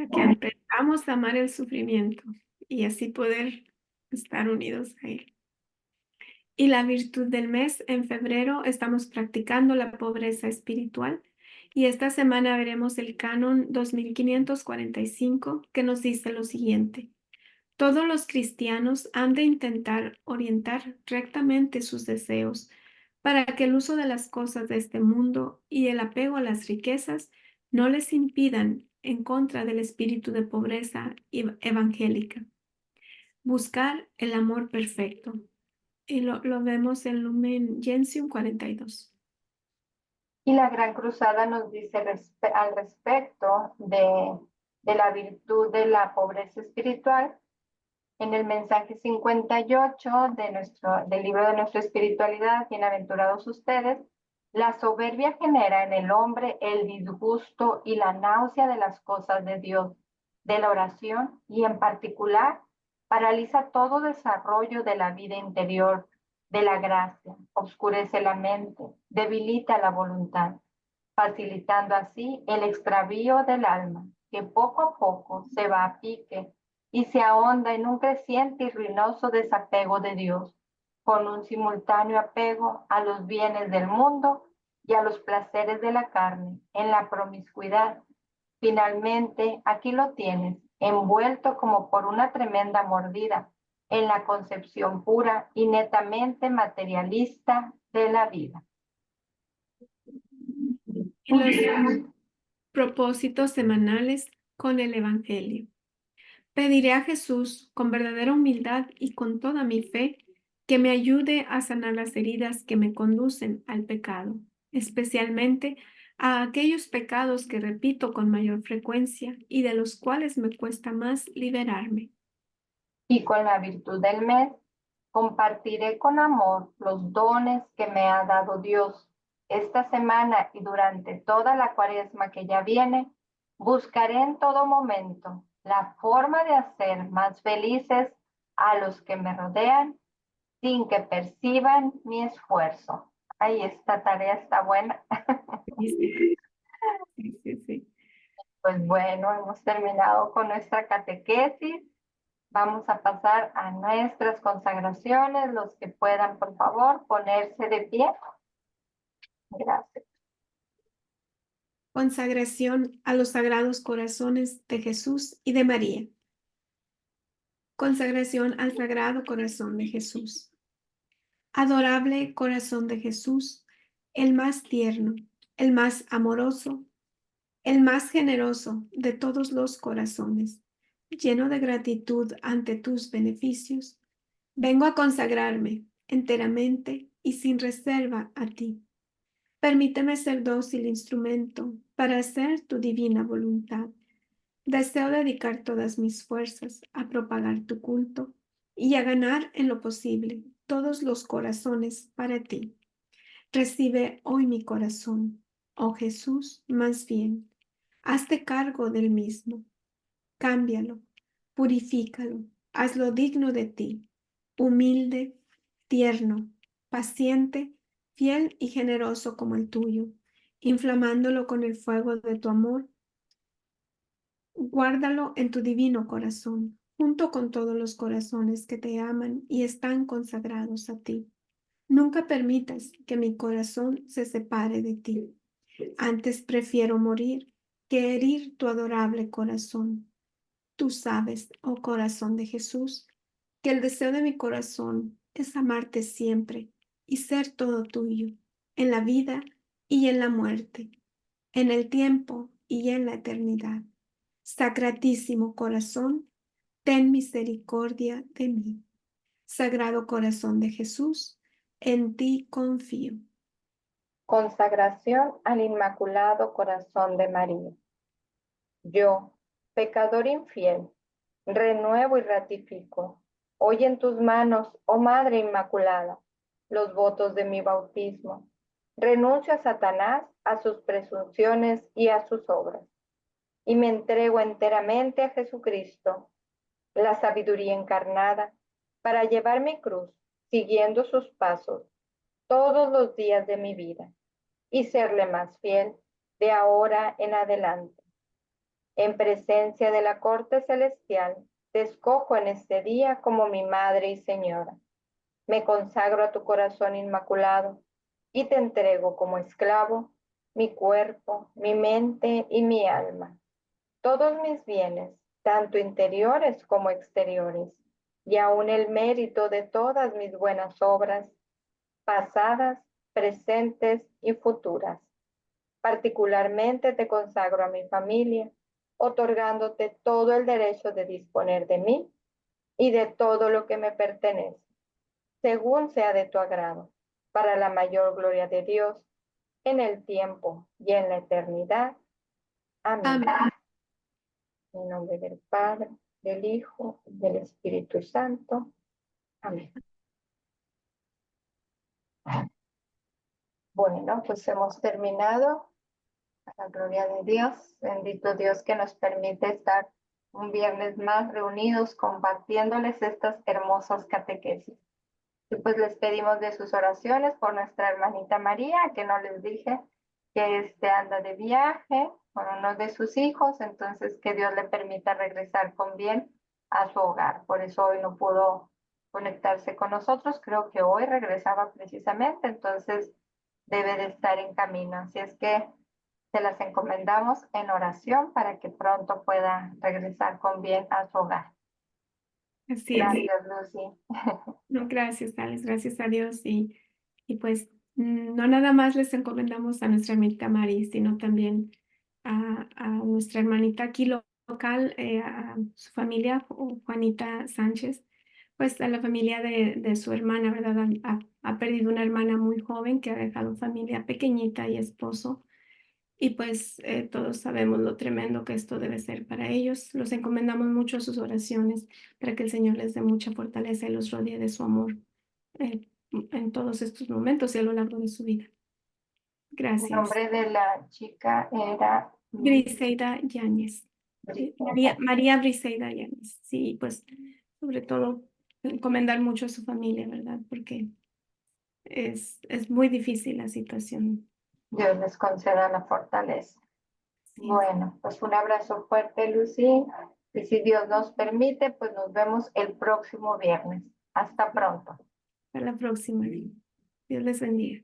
que aprendamos a amar el sufrimiento y así poder estar unidos a él. Y la virtud del mes, en febrero estamos practicando la pobreza espiritual y esta semana veremos el canon 2545 que nos dice lo siguiente: todos los cristianos han de intentar orientar rectamente sus deseos para que el uso de las cosas de este mundo y el apego a las riquezas no les impidan en contra del espíritu de pobreza evangélica. Buscar el amor perfecto. Y lo vemos en Lumen Gentium 42. Y la Gran Cruzada nos dice al respecto de la virtud de la pobreza espiritual. En el mensaje 58 del libro de nuestra espiritualidad, Bienaventurados ustedes, la soberbia genera en el hombre el disgusto y la náusea de las cosas de Dios, de la oración y en particular paraliza todo desarrollo de la vida interior, de la gracia, oscurece la mente, debilita la voluntad, facilitando así el extravío del alma, que poco a poco se va a pique y se ahonda en un creciente y ruinoso desapego de Dios, con un simultáneo apego a los bienes del mundo y a los placeres de la carne, en la promiscuidad. Finalmente, aquí lo tienes, envuelto como por una tremenda mordida, en la concepción pura y netamente materialista de la vida. Y los propósitos semanales con el Evangelio. Pediré a Jesús con verdadera humildad y con toda mi fe que me ayude a sanar las heridas que me conducen al pecado, especialmente a aquellos pecados que repito con mayor frecuencia y de los cuales me cuesta más liberarme. Y con la virtud del mes, Compartiré con amor los dones que me ha dado Dios. Esta semana y durante toda la cuaresma que ya viene, buscaré en todo momento la forma de hacer más felices a los que me rodean sin que perciban mi esfuerzo. Ay, esta tarea está buena. Sí, sí, sí, sí, sí. Pues bueno, hemos terminado con nuestra catequesis. Vamos a pasar a nuestras consagraciones. Los que puedan, por favor, ponerse de pie. Gracias. Consagración a los sagrados corazones de Jesús y de María. Consagración al Sagrado Corazón de Jesús. Adorable corazón de Jesús, el más tierno, el más amoroso, el más generoso de todos los corazones, lleno de gratitud ante tus beneficios, vengo a consagrarme enteramente y sin reserva a ti. Permíteme ser dócil instrumento para hacer tu divina voluntad. Deseo dedicar todas mis fuerzas a propagar tu culto y a ganar en lo posible todos los corazones para ti. Recibe hoy mi corazón, oh Jesús, más bien. Hazte cargo del mismo. Cámbialo, purifícalo, hazlo digno de ti, humilde, tierno, paciente, fiel y generoso como el tuyo, inflamándolo con el fuego de tu amor. Guárdalo en tu divino corazón, junto con todos los corazones que te aman y están consagrados a ti. Nunca permitas que mi corazón se separe de ti. Antes prefiero morir que herir tu adorable corazón. Tú sabes, oh corazón de Jesús, que el deseo de mi corazón es amarte siempre y ser todo tuyo, en la vida y en la muerte, en el tiempo y en la eternidad. Sacratísimo corazón, ten misericordia de mí. Sagrado corazón de Jesús, en ti confío. Consagración al Inmaculado Corazón de María. Yo, pecador infiel, renuevo y ratifico hoy en tus manos, oh Madre Inmaculada, los votos de mi bautismo. Renuncio a Satanás, a sus presunciones y a sus obras, y me entrego enteramente a Jesucristo, la sabiduría encarnada, para llevar mi cruz, siguiendo sus pasos, todos los días de mi vida, y serle más fiel de ahora en adelante. En presencia de la corte celestial, te escojo en este día como mi Madre y Señora. Me consagro a tu corazón inmaculado y te entrego como esclavo mi cuerpo, mi mente y mi alma. Todos mis bienes, tanto interiores como exteriores, y aún el mérito de todas mis buenas obras, pasadas, presentes y futuras. Particularmente te consagro a mi familia, otorgándote todo el derecho de disponer de mí y de todo lo que me pertenece, según sea de tu agrado, para la mayor gloria de Dios, en el tiempo y en la eternidad. Amén. Amén. En nombre del Padre, del Hijo y del Espíritu Santo. Amén. Bueno, pues hemos terminado. A la gloria de Dios, bendito Dios que nos permite estar un viernes más reunidos compartiéndoles estas hermosas catequesis. Y pues les pedimos de sus oraciones por nuestra hermanita María, que no les dije que anda de viaje con uno de sus hijos, entonces que Dios le permita regresar con bien a su hogar. Por eso hoy no pudo conectarse con nosotros, creo que hoy regresaba precisamente, entonces debe de estar en camino. Así es que se las encomendamos en oración para que pronto pueda regresar con bien a su hogar. Así es. Gracias, Lucy. No, gracias, Alex, gracias a Dios. Y pues no nada más les encomendamos a nuestra hermanita Mari, sino también a nuestra hermanita aquí local, a su familia, Juanita Sánchez, pues a la familia de su hermana, ¿verdad? Ha perdido una hermana muy joven que ha dejado familia pequeñita y esposo. Y pues todos sabemos lo tremendo que esto debe ser para ellos. Los encomendamos mucho a sus oraciones para que el Señor les dé mucha fortaleza y los rodee de su amor en todos estos momentos y a lo largo de su vida. El Gracias. nombre de la chica era Briseida Yáñez. María Briseida Yáñez. Sí, pues sobre todo encomendar mucho a su familia, ¿verdad? Porque es muy difícil la situación. Dios les conceda la fortaleza. Sí. Bueno, pues un abrazo fuerte, Lucy. Y si Dios nos permite, pues nos vemos el próximo viernes. Hasta pronto. Hasta la próxima. Dios les bendiga.